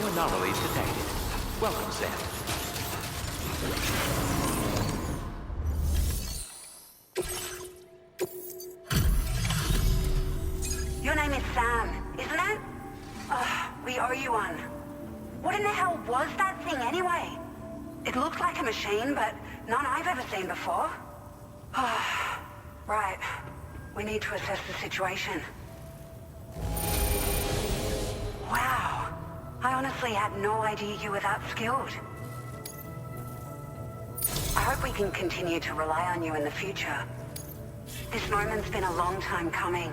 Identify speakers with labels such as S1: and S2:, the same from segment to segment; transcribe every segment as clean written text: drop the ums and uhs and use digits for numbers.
S1: no anomalies detected. Welcome, Sam.
S2: Your name is Sam, isn't it? We owe you one. What in the hell was that thing anyway? It looked like a machine, but none I've ever seen before. Right. We need to assess the situation. Wow. I honestly had no idea you were that skilled. I hope we can continue to rely on you in the future. This moment's been a long time coming.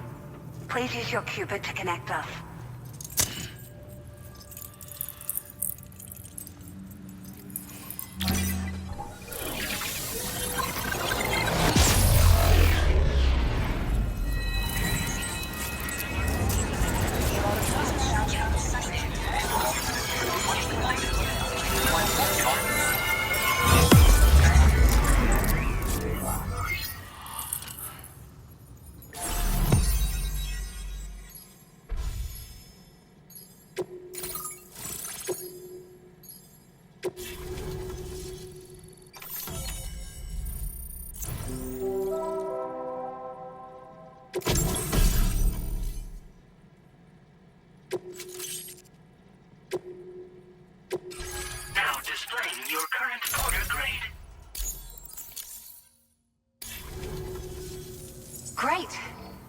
S2: Please use your Cupid to connect us.
S3: Now displaying your current order grade.
S2: Great.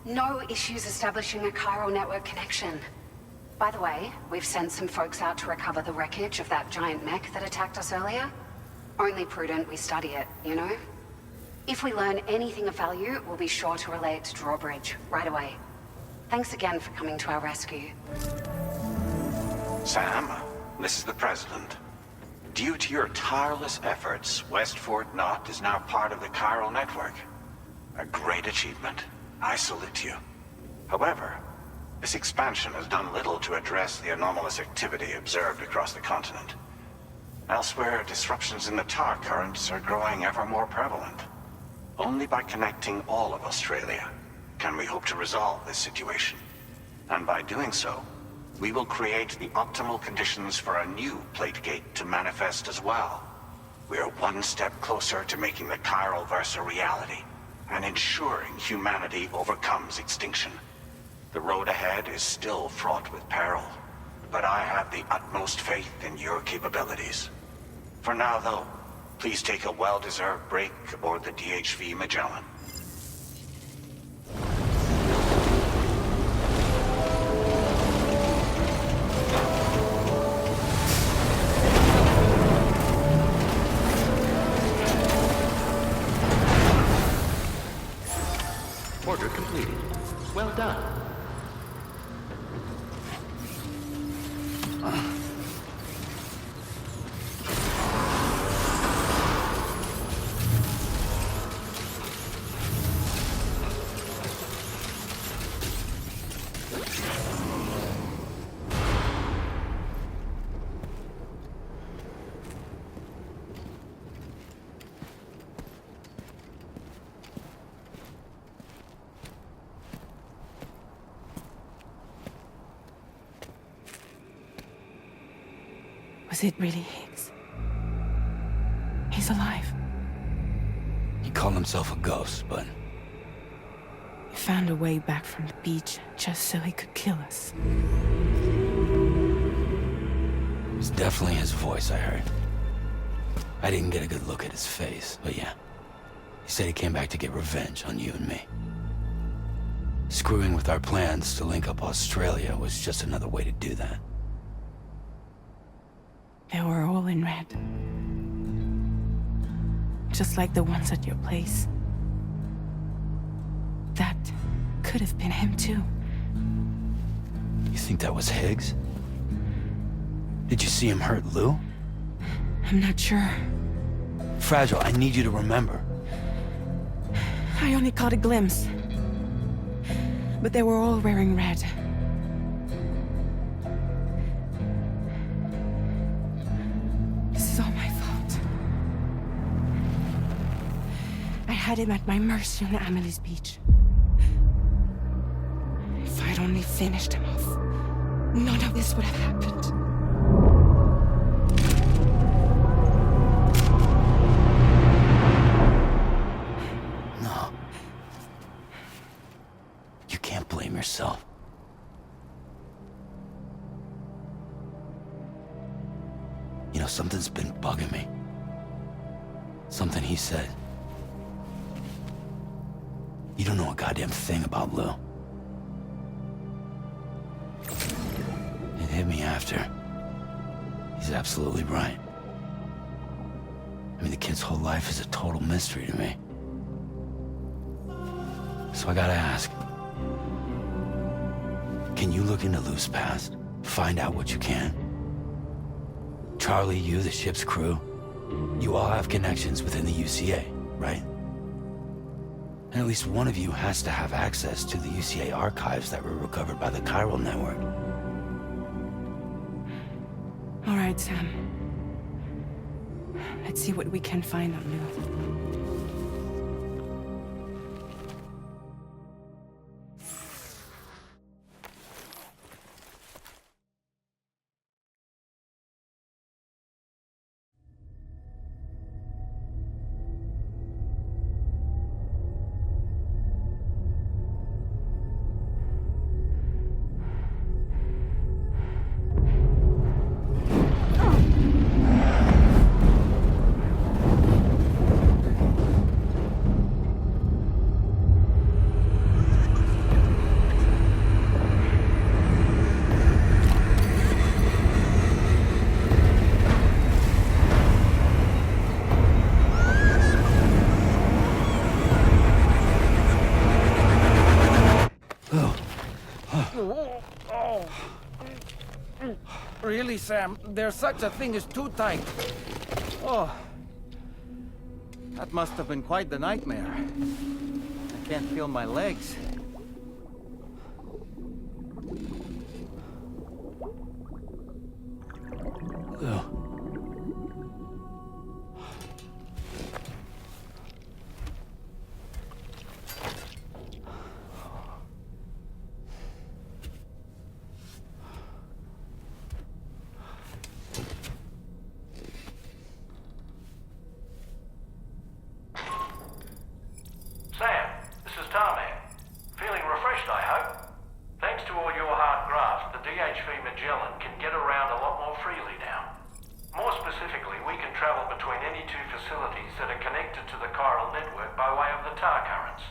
S2: No issues establishing a chiral network connection. By the way, we've sent some folks out to recover the wreckage of that giant mech that attacked us earlier. Only prudent we study it, you know? If we learn anything of value, we'll be sure to relay it to Drawbridge right away. Thanks again for coming to our rescue.
S4: Sam, this is the President. Due to your tireless efforts, West Fort Knot is now part of the chiral network. A great achievement. I salute you. However, this expansion has done little to address the anomalous activity observed across the continent. Elsewhere, disruptions in the tar currents are growing ever more prevalent. Only by connecting all of Australia can we hope to resolve this situation. And by doing so, we will create the optimal conditions for a new Plategate to manifest as well. We are one step closer to making the chiral verse a reality, and ensuring humanity overcomes extinction. The road ahead is still fraught with peril, but I have the utmost faith in your capabilities. For now, though, please take a well-deserved break aboard the DHV Magellan.
S1: Order completed. Well done.
S5: Was it really Higgs? He's alive.
S6: He called himself a ghost, but
S5: He found a way back from the beach just so he could kill us.
S6: it was definitely his voice I heard. I didn't get a good look at his face, but yeah. He said he came back to get revenge on you and me. Screwing with our plans to link up Australia was just another way to do that.
S5: They were all in red. Just like the ones at your place. That could have been him too.
S6: You think that was Higgs? Did you see him hurt Lou?
S5: I'm not sure.
S6: Fragile, I need you to remember.
S5: I only caught a glimpse. But they were all wearing red. This is all my fault. I had him at my mercy on Amelie's beach. If I'd only finished him off, none of this would have happened.
S6: blame yourself. You know, something's been bugging me. Something he said. You don't know a goddamn thing about Lou. It hit me after. He's absolutely right. I mean, the kid's whole life is a total mystery to me. So I gotta ask. Can you look into Lou's past? Find out what you can? Charlie, you, the ship's crew, you all have connections within the UCA, right? And at least one of you has to have access to the UCA archives that were recovered by the Chiral Network.
S5: All right, Sam. Let's see what we can find on Lou.
S7: Really, Sam? There's such a thing as too tight. Oh. That must have been quite the nightmare. I can't feel my legs.
S6: Lou.
S8: Sam, this is Tarman. Feeling refreshed, I hope? Thanks to all your hard graft, the DHV Magellan can get around a lot more freely now. More specifically, we can travel between any two facilities that are connected to the chiral network by way of the tar currents.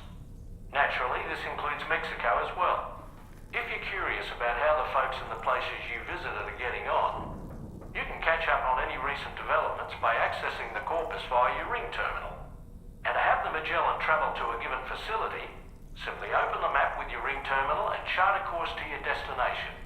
S8: Naturally, this includes Mexico as well. If you're curious about how the folks in the places you visited are getting on, you can catch up on any recent developments by accessing the corpus via your ring terminal. And to have the Magellan travel to a given facility, simply open the map with your ring terminal and chart a course to your destination.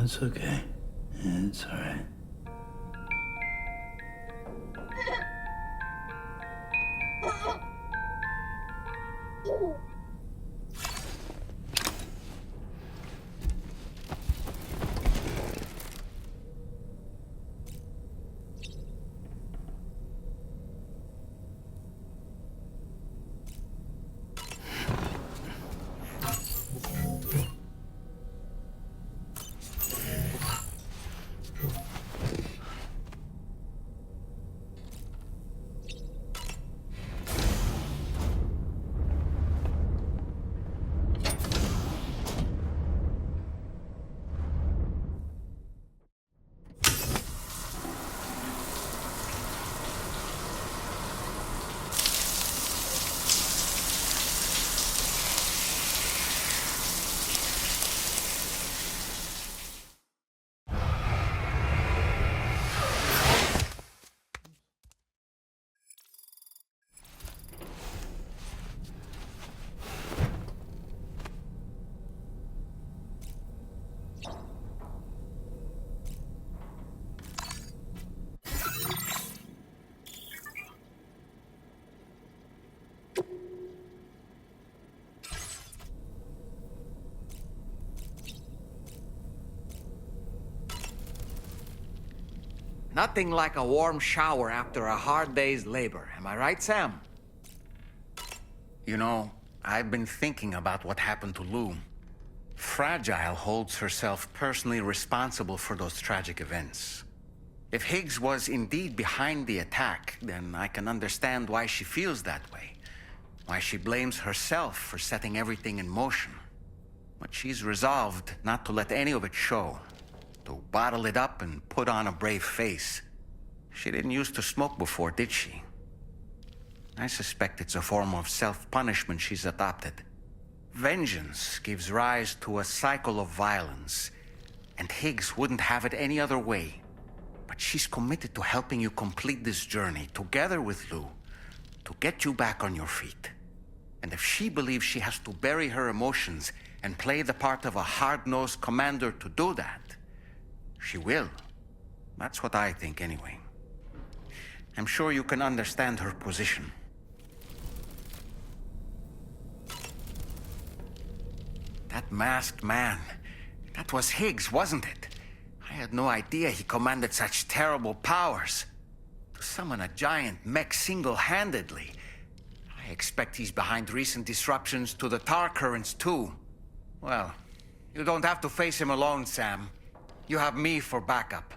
S6: it's okay. It's alright.
S9: Nothing like a warm shower after a hard day's labor. Am I right, Sam?
S10: You know, I've been thinking about what happened to Lou. Fragile holds herself personally responsible for those tragic events. If Higgs was indeed behind the attack, then I can understand why she feels that way. Why she blames herself for setting everything in motion. But she's resolved not to let any of it show. To bottle it up and put on a brave face. She didn't used to smoke before, did she? I suspect it's a form of self-punishment she's adopted. Vengeance gives rise to a cycle of violence, and Higgs wouldn't have it any other way. But she's committed to helping you complete this journey, together with Lou, to get you back on your feet. And if she believes she has to bury her emotions and play the part of a hard-nosed commander to do that, she will. That's what I think, anyway. I'm sure you can understand her position. That masked man, that was Higgs, wasn't it? I had no idea he commanded such terrible powers. To summon a giant mech single-handedly. I expect he's behind recent disruptions to the tar currents, too. Well, you don't have to face him alone, Sam. You have me for backup.